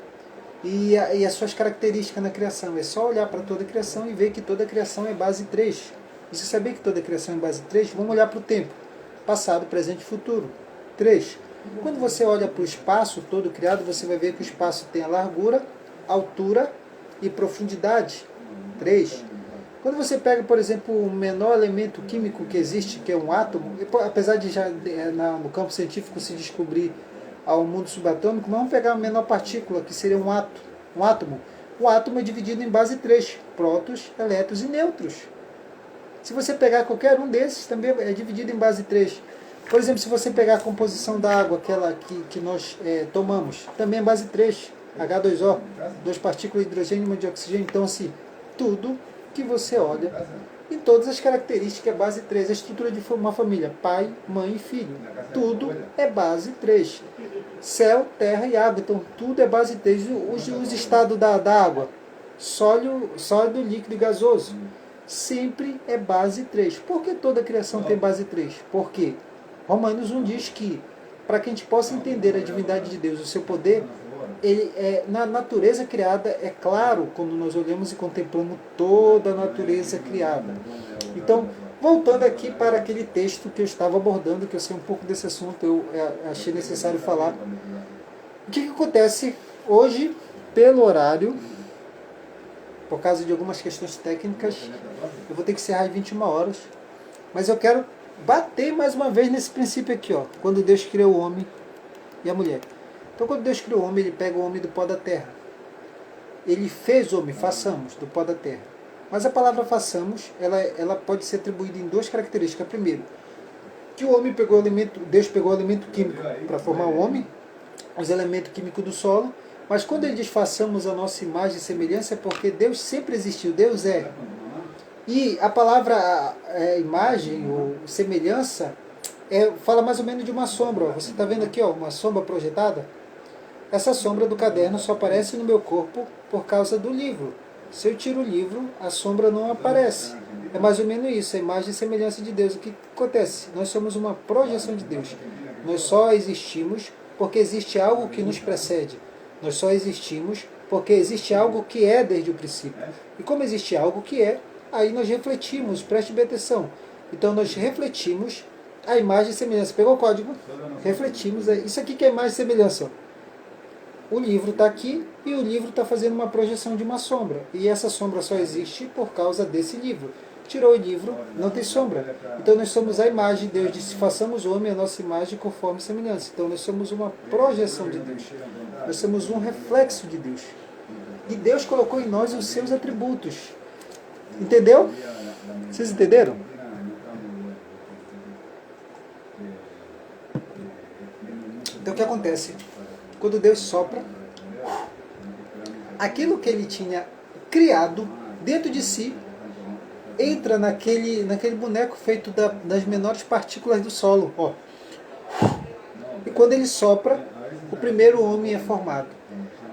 e as suas características na criação? É só olhar para toda a criação e ver que toda a criação é base 3. E se saber que toda a criação é base 3, vamos olhar para o tempo. Passado, presente e futuro. 3. Quando você olha para o espaço todo criado, você vai ver que o espaço tem a largura, altura e profundidade. 3. Quando você pega, por exemplo, o menor elemento químico que existe, que é um átomo, apesar de já no campo científico se descobrir ao mundo subatômico, mas vamos pegar a menor partícula, que seria um átomo. O átomo é dividido em base 3, prótons, elétrons e nêutrons. Se você pegar qualquer um desses, também é dividido em base 3. Por exemplo, se você pegar a composição da água, aquela que nós tomamos, também é base 3, H2O, 2 partículas de hidrogênio e uma de oxigênio. Então, assim, tudo que você olha, em todas as características é base 3. A estrutura de uma família, pai, mãe e filho, tudo é base 3. Céu, terra e água, então tudo é base 3. Os estados da água, sólido, líquido e gasoso, sempre é base 3. Por que toda a criação tem base 3? Porque Romanos 1 diz que, para que a gente possa entender a divindade de Deus, o seu poder, ele na natureza criada, é claro, quando nós olhamos e contemplamos toda a natureza criada. Então, voltando aqui para aquele texto que eu estava abordando, que eu sei um pouco desse assunto, eu achei necessário falar. O que acontece hoje, pelo horário, por causa de algumas questões técnicas, eu vou ter que encerrar às 21 horas. Mas eu quero bater mais uma vez nesse princípio aqui, ó, quando Deus criou o homem e a mulher. Então, quando Deus criou o homem, ele pega o homem do pó da terra. Ele fez o homem, façamos, do pó da terra. Mas a palavra façamos, ela pode ser atribuída em duas características. Primeiro, que o homem pegou o elemento, Deus pegou o elemento químico para formar o homem, os elementos químicos do solo, mas quando ele diz façamos a nossa imagem e semelhança, é porque Deus sempre existiu, Deus é. E a palavra imagem ou semelhança fala mais ou menos de uma sombra. Ó. Você está vendo aqui, ó, uma sombra projetada? Essa sombra do caderno só aparece no meu corpo por causa do livro. Se eu tiro o livro, a sombra não aparece. É mais ou menos isso, a imagem e semelhança de Deus. O que acontece? Nós somos uma projeção de Deus. Nós só existimos porque existe algo que nos precede. Nós só existimos porque existe algo que é desde o princípio. E como existe algo que é, aí nós refletimos, preste bem atenção. Então nós refletimos a imagem e semelhança. Pegou o código? Refletimos. Isso aqui que é imagem e semelhança. Ó. O livro está aqui e o livro está fazendo uma projeção de uma sombra. E essa sombra só existe por causa desse livro. Tirou o livro, não tem sombra. Então nós somos a imagem de Deus. Disse, façamos o homem a nossa imagem conforme semelhança. Então nós somos uma projeção de Deus. Nós somos um reflexo de Deus. E Deus colocou em nós os seus atributos. Entendeu? Vocês entenderam? Então o que acontece? Quando Deus sopra, aquilo que ele tinha criado dentro de si entra naquele boneco feito das menores partículas do solo. Ó. E quando ele sopra, o primeiro homem é formado.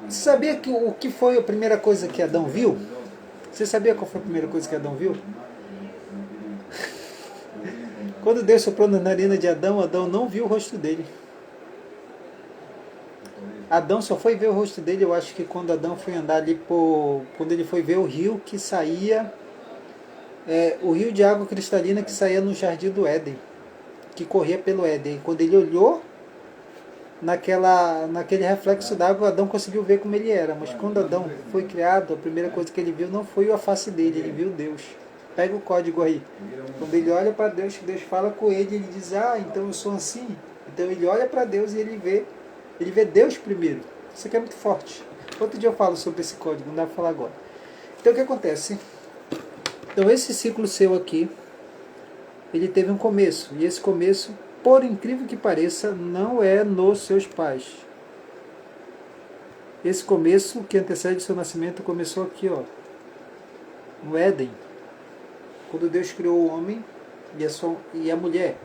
Você sabia que o que foi a primeira coisa que Adão viu? Você sabia qual foi a primeira coisa que Adão viu? Quando Deus soprou na narina de Adão, Adão não viu o rosto dele. Adão só foi ver o rosto dele, eu acho que quando Adão foi andar ali, quando ele foi ver o rio que saía, o rio de água cristalina que saía no jardim do Éden, que corria pelo Éden. Quando ele olhou naquele reflexo d'água, Adão conseguiu ver como ele era. Mas quando Adão foi criado, a primeira coisa que ele viu não foi a face dele, ele viu Deus. Pega o código aí. Quando ele olha para Deus, que Deus fala com ele, ele diz, então eu sou assim. Então ele olha para Deus e ele vê Deus primeiro. Isso aqui é muito forte. Outro dia eu falo sobre esse código, não dá para falar agora. Então o que acontece? Então esse ciclo seu aqui, ele teve um começo. E esse começo, por incrível que pareça, não é nos seus pais. Esse começo que antecede o seu nascimento começou aqui, ó, no Éden. Quando Deus criou o homem e a mulher.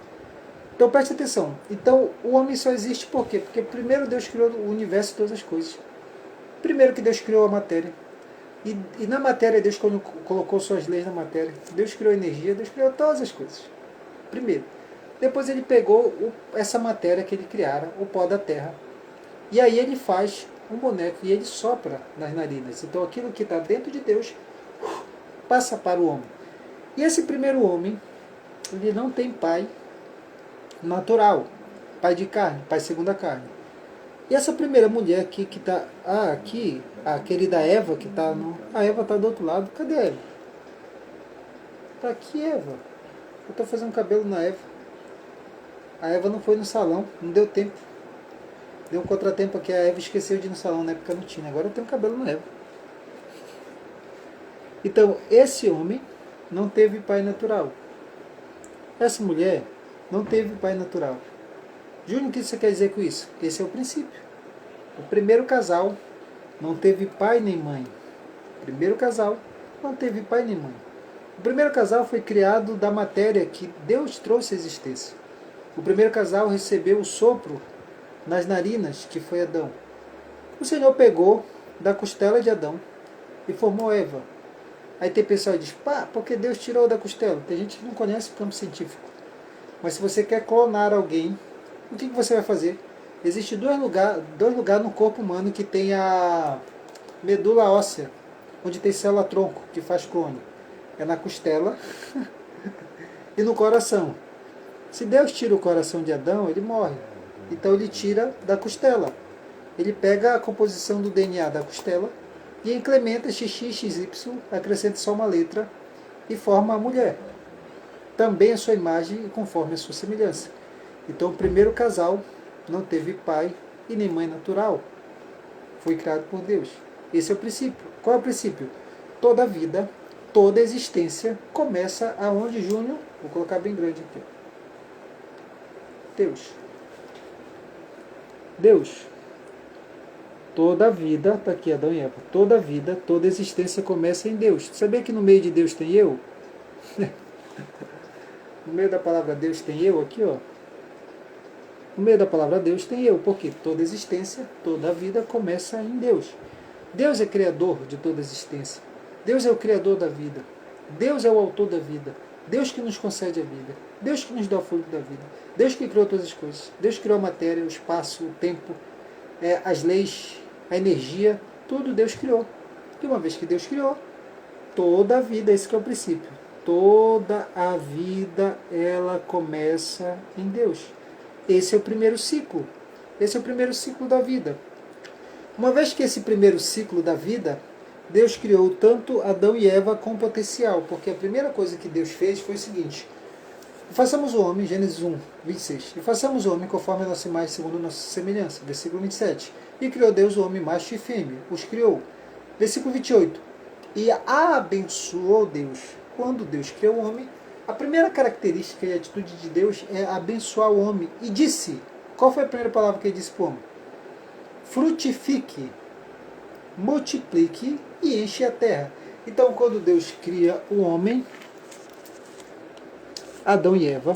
Então preste atenção. Então o homem só existe por quê? Porque primeiro Deus criou o universo e todas as coisas. Primeiro que Deus criou a matéria. E na matéria Deus colocou suas leis na matéria. Deus criou energia, Deus criou todas as coisas. Primeiro. Depois ele pegou essa matéria que ele criara, o pó da terra. E aí ele faz um boneco e ele sopra nas narinas. Então aquilo que está dentro de Deus passa para o homem. E esse primeiro homem, ele não tem pai natural, pai de carne, pai segundo a carne. E essa primeira mulher aqui que está, aqui, a querida Eva que está a Eva está do outro lado, cadê a Eva? Está aqui, Eva. Eu estou fazendo cabelo na Eva. A Eva não foi no salão, não deu tempo. Deu um contratempo aqui, a Eva esqueceu de ir no salão, na época não tinha. Agora eu tenho cabelo na Eva. Então, esse homem não teve pai natural. Essa mulher não teve pai natural. Júnior, o que você quer dizer com isso? Esse é o princípio. O primeiro casal não teve pai nem mãe. O primeiro casal não teve pai nem mãe. O primeiro casal foi criado da matéria que Deus trouxe à existência. O primeiro casal recebeu o sopro nas narinas, que foi Adão. O Senhor pegou da costela de Adão e formou Eva. Aí tem pessoal que diz, porque Deus tirou da costela? Tem gente que não conhece o campo científico. Mas se você quer clonar alguém, o que você vai fazer? Existem dois lugares no corpo humano que tem a medula óssea, onde tem célula-tronco, que faz clone. É na costela e no coração. Se Deus tira o coração de Adão, ele morre. Então ele tira da costela. Ele pega a composição do DNA da costela E incrementa XX, XY, acrescenta só uma letra e forma a mulher. Também a sua imagem e conforme a sua semelhança. Então o primeiro casal não teve pai e nem mãe natural. Foi criado por Deus. Esse é o princípio. Qual é o princípio? Toda vida, toda existência começa aonde, Júnior? Vou colocar bem grande aqui. Deus. Deus. Toda vida, está aqui Adão e Eva, toda vida, toda existência começa em Deus. Sabia que no meio de Deus tem eu? No meio da palavra Deus tem eu aqui, ó. No meio da palavra Deus tem eu, porque toda existência, toda vida começa em Deus. Deus é criador de toda existência. Deus é o criador da vida. Deus é o autor da vida. Deus que nos concede a vida. Deus que nos dá o fruto da vida. Deus que criou todas as coisas. Deus criou a matéria, o espaço, o tempo, as leis, a energia, tudo Deus criou. E uma vez que Deus criou, toda a vida, esse que é o princípio, toda a vida ela começa em Deus. Esse é o primeiro ciclo. Esse é o primeiro ciclo da vida. Uma vez que esse primeiro ciclo da vida, Deus criou tanto Adão e Eva com potencial, porque a primeira coisa que Deus fez foi o seguinte: façamos o homem, Gênesis 1, 26, e façamos o homem conforme a nossa imagem, segundo a nossa semelhança, versículo 27. E criou Deus o homem macho e fêmea, os criou. Versículo 28. E abençoou Deus. Quando Deus criou o homem, a primeira característica e atitude de Deus é abençoar o homem. E disse, qual foi a primeira palavra que ele disse para o homem? Frutifique, multiplique e enche a terra. Então, quando Deus cria o homem, Adão e Eva,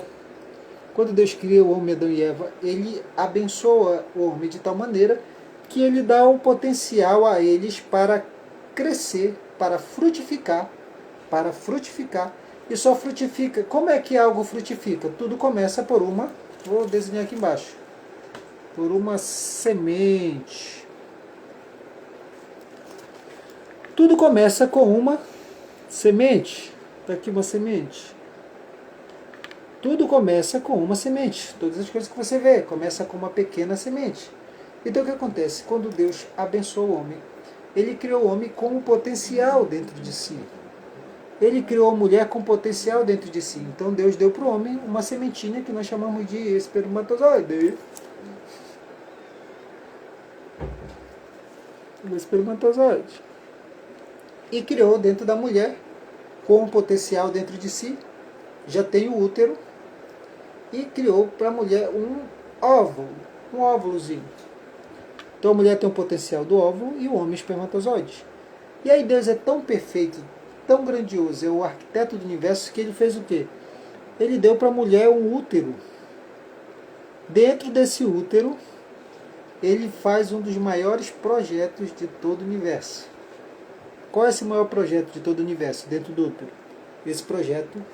quando Deus cria o homem, Adão e Eva, ele abençoa o homem de tal maneira que ele dá o potencial a eles para crescer, para frutificar, e só frutifica. Como é que algo frutifica? Tudo começa por uma, vou desenhar aqui embaixo, por uma semente. Tudo começa com uma semente. Está aqui uma semente. Tudo começa com uma semente. Todas as coisas que você vê começa com uma pequena semente. Então o que acontece? Quando Deus abençoou o homem, ele criou o homem com um potencial dentro de si. Ele criou a mulher com potencial dentro de si. Então Deus deu para o homem uma sementinha que nós chamamos de espermatozoide. O espermatozoide. E criou dentro da mulher, com um potencial dentro de si, já tem o útero, e criou para a mulher um óvulozinho. Então a mulher tem o potencial do óvulo e o homem espermatozoide. E aí Deus é tão perfeito, tão grandioso, é o arquiteto do universo, que ele fez o quê? Ele deu para a mulher um útero. Dentro desse útero, ele faz um dos maiores projetos de todo o universo. Qual é esse maior projeto de todo o universo dentro do útero? Esse projeto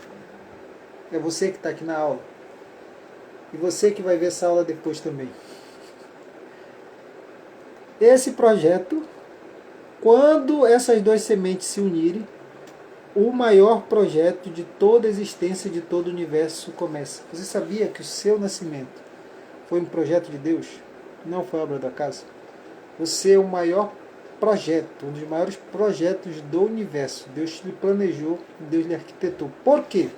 é você que está aqui na aula. E você que vai ver essa aula depois também. Esse projeto, quando essas duas sementes se unirem, o maior projeto de toda a existência, de todo o universo começa. Você sabia que o seu nascimento foi um projeto de Deus? Não foi obra da casa? Você é o maior projeto, um dos maiores projetos do universo. Deus lhe planejou, Deus lhe arquitetou. Por quê?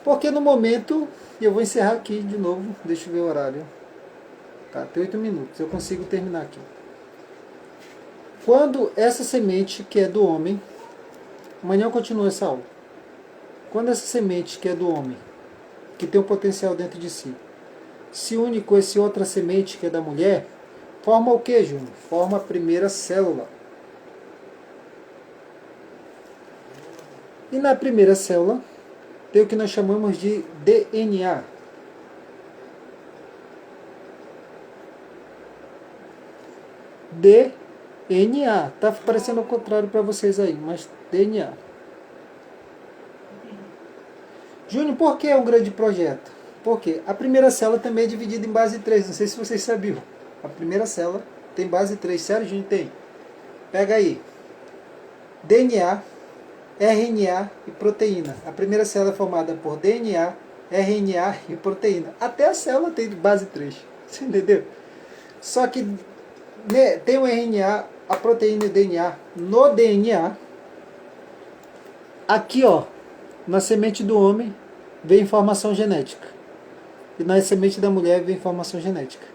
Porque no momento, e eu vou encerrar aqui de novo, deixa eu ver o horário. Tá, tem 8 minutos, eu consigo terminar aqui. Quando essa semente que é do homem, amanhã eu continuo essa aula. Quando essa semente que é do homem, que tem um potencial dentro de si, se une com essa outra semente que é da mulher, forma o que, Júnior? Forma a primeira célula. E na primeira célula, tem o que nós chamamos de DNA. DNA. Está parecendo ao contrário para vocês aí, mas DNA. Júnior, por que é um grande projeto? Porque a primeira célula também é dividida em base 3. Não sei se vocês sabiam. A primeira célula tem base 3. Sério, Júnior? Tem. Pega aí. DNA, RNA e proteína. A primeira célula é formada por DNA, RNA e proteína. Até a célula tem base 3. Você entendeu? Só que tem o RNA, a proteína e o DNA. No DNA, aqui ó, na semente do homem vem informação genética. E na semente da mulher vem informação genética.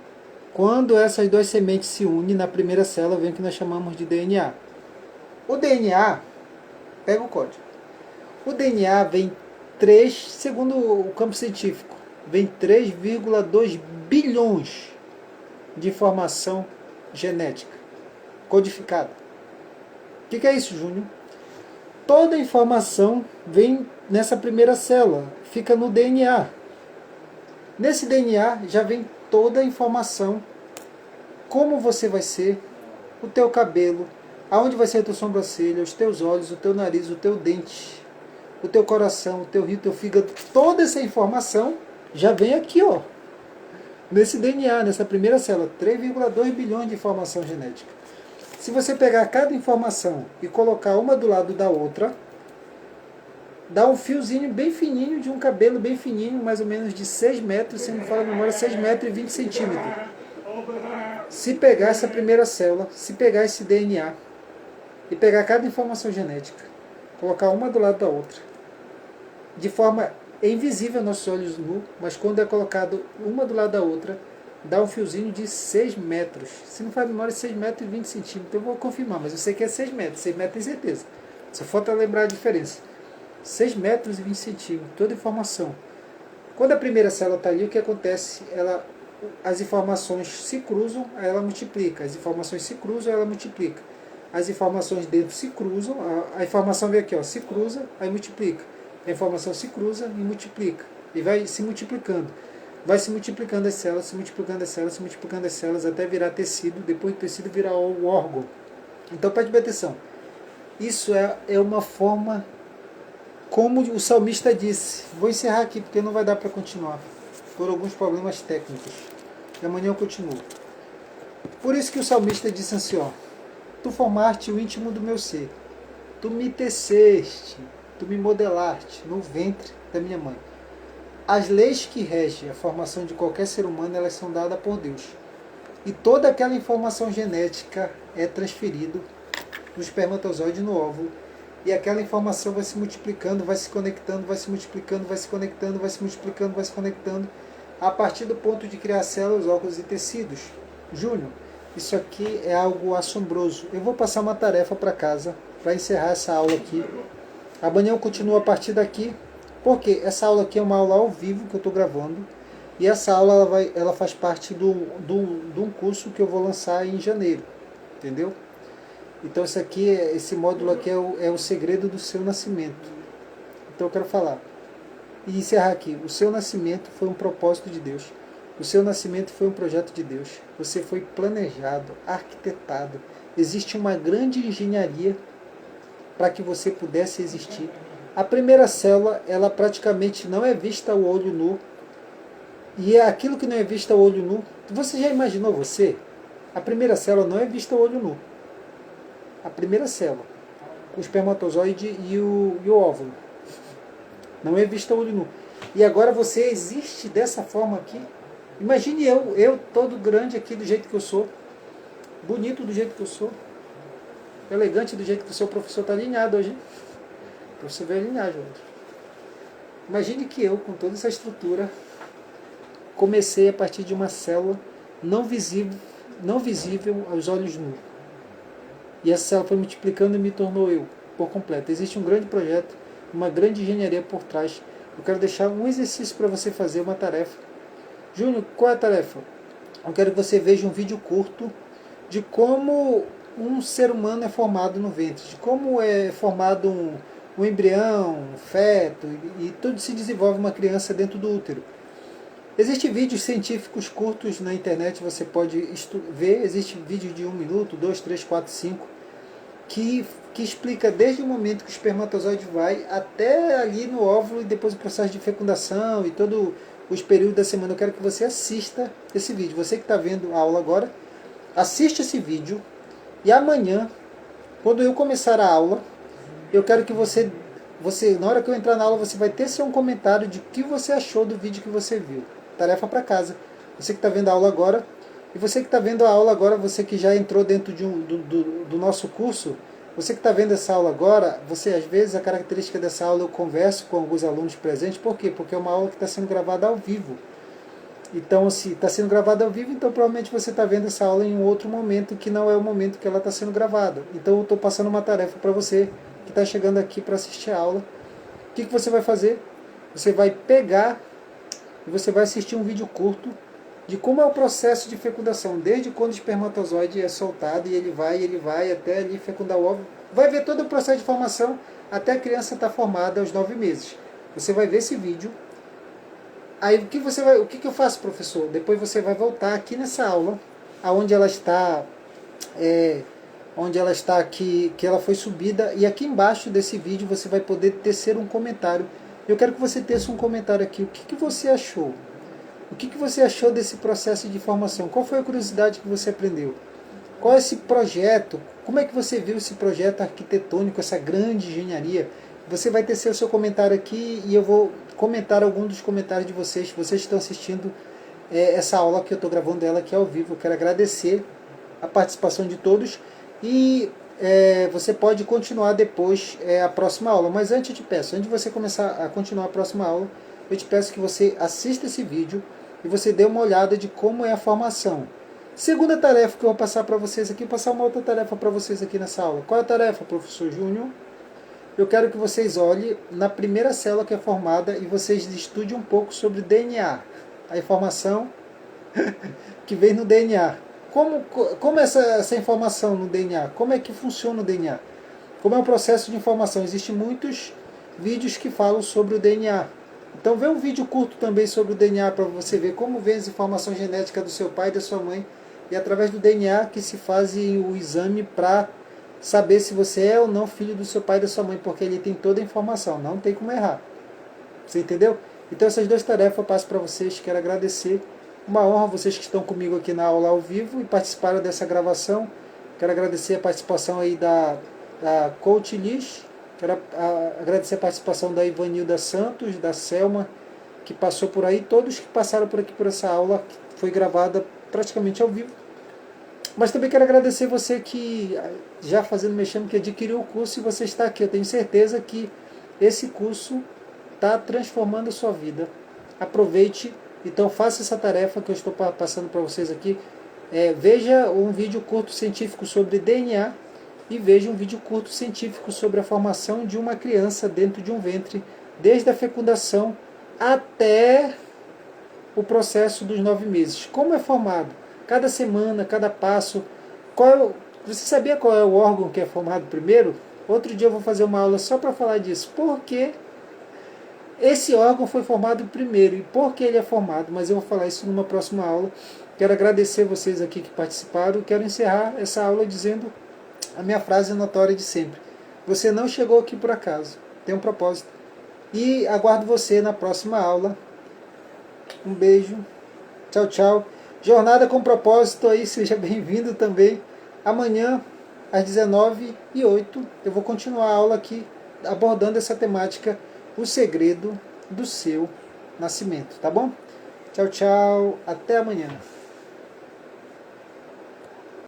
Quando essas duas sementes se unem na primeira célula, vem o que nós chamamos de DNA. O DNA, pega o código. O DNA vem 3, segundo o campo científico, vem 3,2 bilhões de informação genética codificada. O que é isso, Júnior? Toda a informação vem nessa primeira célula, fica no DNA. Nesse DNA já vem toda a informação, como você vai ser, o teu cabelo, aonde vai ser a tua sobrancelha, os teus olhos, o teu nariz, o teu dente, o teu coração, o teu rim, o teu fígado, toda essa informação já vem aqui, ó, nesse DNA, nessa primeira célula, 3,2 bilhões de informação genética. Se você pegar cada informação e colocar uma do lado da outra, dá um fiozinho bem fininho de um cabelo bem fininho, mais ou menos de 6 metros, se não me fala a memória, 6 metros e 20 centímetros. Se pegar essa primeira célula, se pegar esse DNA e pegar cada informação genética, colocar uma do lado da outra, de forma invisível aos nossos olhos nus, mas quando é colocado uma do lado da outra, dá um fiozinho de 6 metros. Se não faz memória, 6 metros e 20 centímetros. Eu vou confirmar, mas eu sei que é 6 metros. 6 metros tem certeza. Só falta lembrar a diferença. 6 metros e 20 centímetros. Toda informação. Quando a primeira célula está ali, o que acontece? As informações se cruzam, aí ela multiplica. As informações se cruzam, ela multiplica. As informações dentro se cruzam. A informação vem aqui, ó, se cruza, aí multiplica. A informação se cruza e multiplica. E vai se multiplicando. Vai se multiplicando as células, se multiplicando as células, se multiplicando as células, até virar tecido, depois do tecido virar o órgão. Então preste bem atenção. Isso é uma forma, como o salmista disse. Vou encerrar aqui porque não vai dar para continuar, por alguns problemas técnicos. E amanhã eu continuo. Por isso que o salmista disse assim, ó: Tu formaste o íntimo do meu ser, tu me teceste, tu me modelaste no ventre da minha mãe. As leis que regem a formação de qualquer ser humano, elas são dadas por Deus. E toda aquela informação genética é transferida do espermatozoide no óvulo. E aquela informação vai se multiplicando, vai se conectando, vai se multiplicando, vai se conectando, vai se multiplicando, vai se conectando, a partir do ponto de criar células, órgãos e tecidos. Júnior, isso aqui é algo assombroso. Eu vou passar uma tarefa para casa, para encerrar essa aula aqui. Amanhã eu continuo a partir daqui. Porque essa aula aqui é uma aula ao vivo que eu estou gravando. E essa aula ela faz parte de um curso que eu vou lançar em janeiro. Entendeu? Então esse módulo aqui é o segredo do seu nascimento. Então eu quero falar. E encerrar aqui. O seu nascimento foi um propósito de Deus. O seu nascimento foi um projeto de Deus. Você foi planejado, arquitetado. Existe uma grande engenharia para que você pudesse existir. A primeira célula, ela praticamente não é vista ao olho nu. E é aquilo que não é vista ao olho nu. Você já imaginou você? A primeira célula não é vista ao olho nu. A primeira célula, o espermatozoide e o óvulo, não é vista ao olho nu. E agora você existe dessa forma aqui. Imagine eu todo grande aqui do jeito que eu sou, bonito do jeito que eu sou, elegante do jeito que eu sou. O professor está alinhado hoje, hein? Para você ver a linhagem. Imagine que eu, com toda essa estrutura, comecei a partir de uma célula não visível aos olhos nus. E essa célula foi multiplicando e me tornou eu, por completo. Existe um grande projeto, uma grande engenharia por trás. Eu quero deixar um exercício para você fazer, uma tarefa. Júnior, qual é a tarefa? Eu quero que você veja um vídeo curto de como um ser humano é formado no ventre, de como é formado um embrião, um feto, e tudo se desenvolve uma criança dentro do útero. Existem vídeos científicos curtos na internet, você pode ver. Existe vídeo de 1 minuto, 2, 3, 4, 5, que explica desde o momento que o espermatozoide vai até ali no óvulo, e depois o processo de fecundação e todo os períodos da semana. Eu quero que você assista esse vídeo. Você que está vendo a aula agora, assiste esse vídeo, e amanhã, quando eu começar a aula, eu quero que você, na hora que eu entrar na aula, você vai ter seu um comentário de o que você achou do vídeo que você viu. Tarefa para casa. Você que está vendo a aula agora, E você que está vendo a aula agora, você que já entrou dentro do nosso curso, você que está vendo essa aula agora, você às vezes, a característica dessa aula, eu converso com alguns alunos presentes, por quê? Porque é uma aula que está sendo gravada ao vivo. Então, se está sendo gravada ao vivo, então provavelmente você está vendo essa aula em um outro momento que não é o momento que ela está sendo gravada. Então eu estou passando uma tarefa para você que está chegando aqui para assistir a aula. O que você vai fazer? Você vai pegar e você vai assistir um vídeo curto de como é o processo de fecundação, desde quando o espermatozoide é soltado e ele vai até ali fecundar o óvulo. Vai ver todo o processo de formação até a criança estar formada aos 9 meses. Você vai ver esse vídeo. Aí o que eu faço, professor? Depois você vai voltar aqui nessa aula, aonde ela está, onde ela está aqui, que ela foi subida, e aqui embaixo desse vídeo você vai poder tecer um comentário. Eu quero que você teça um comentário aqui. O que você achou? O que você achou desse processo de formação? Qual foi a curiosidade que você aprendeu? Qual é esse projeto? Como é que você viu esse projeto arquitetônico, essa grande engenharia? Você vai tecer o seu comentário aqui e eu vou comentar algum dos comentários de vocês. Vocês estão assistindo essa aula que eu estou gravando ela aqui ao vivo. Eu quero agradecer a participação de todos e você pode continuar depois a próxima aula. Mas antes eu te peço, antes de você começar a continuar a próxima aula, eu te peço que você assista esse vídeo e você dê uma olhada de como é a formação. Segunda tarefa que eu vou passar para vocês aqui, passar uma outra tarefa para vocês aqui nessa aula. Qual é a tarefa, professor Júnior? Eu quero que vocês olhem na primeira célula que é formada e vocês estudem um pouco sobre DNA, a informação que vem no DNA. Como essa informação no DNA? Como é que funciona o DNA? Como é o processo de informação? Existem muitos vídeos que falam sobre o DNA. Então vê um vídeo curto também sobre o DNA para você ver como vem as informações genéticas do seu pai e da sua mãe. E através do DNA que se faz o exame para saber se você é ou não filho do seu pai e da sua mãe, porque ele tem toda a informação, não tem como errar. Você entendeu? Então essas duas tarefas eu passo para vocês, quero agradecer. Uma honra vocês que estão comigo aqui na aula ao vivo e participaram dessa gravação. Quero agradecer a participação aí da Coach Liz. Quero agradecer a participação da Ivanilda Santos, da Selma, que passou por aí. Todos que passaram por aqui por essa aula, que foi gravada praticamente ao vivo. Mas também quero agradecer você que, já fazendo mexendo, que adquiriu o curso e você está aqui. Eu tenho certeza que esse curso está transformando a sua vida. Aproveite, então faça essa tarefa que eu estou passando para vocês aqui. Veja um vídeo curto científico sobre DNA e veja um vídeo curto científico sobre a formação de uma criança dentro de um ventre, desde a fecundação até o processo dos 9 meses. Como é formado? Cada semana, cada passo. Você sabia qual é o órgão que é formado primeiro? Outro dia eu vou fazer uma aula só para falar disso. Porque esse órgão foi formado primeiro e por que ele é formado. Mas eu vou falar isso numa próxima aula. Quero agradecer vocês aqui que participaram. Quero encerrar essa aula dizendo a minha frase notória de sempre. Você não chegou aqui por acaso. Tem um propósito. E aguardo você na próxima aula. Um beijo. Tchau, tchau. Jornada com propósito aí, seja bem-vindo também. Amanhã, às 19h08, eu vou continuar a aula aqui, abordando essa temática, o segredo do seu nascimento, tá bom? Tchau, tchau, até amanhã.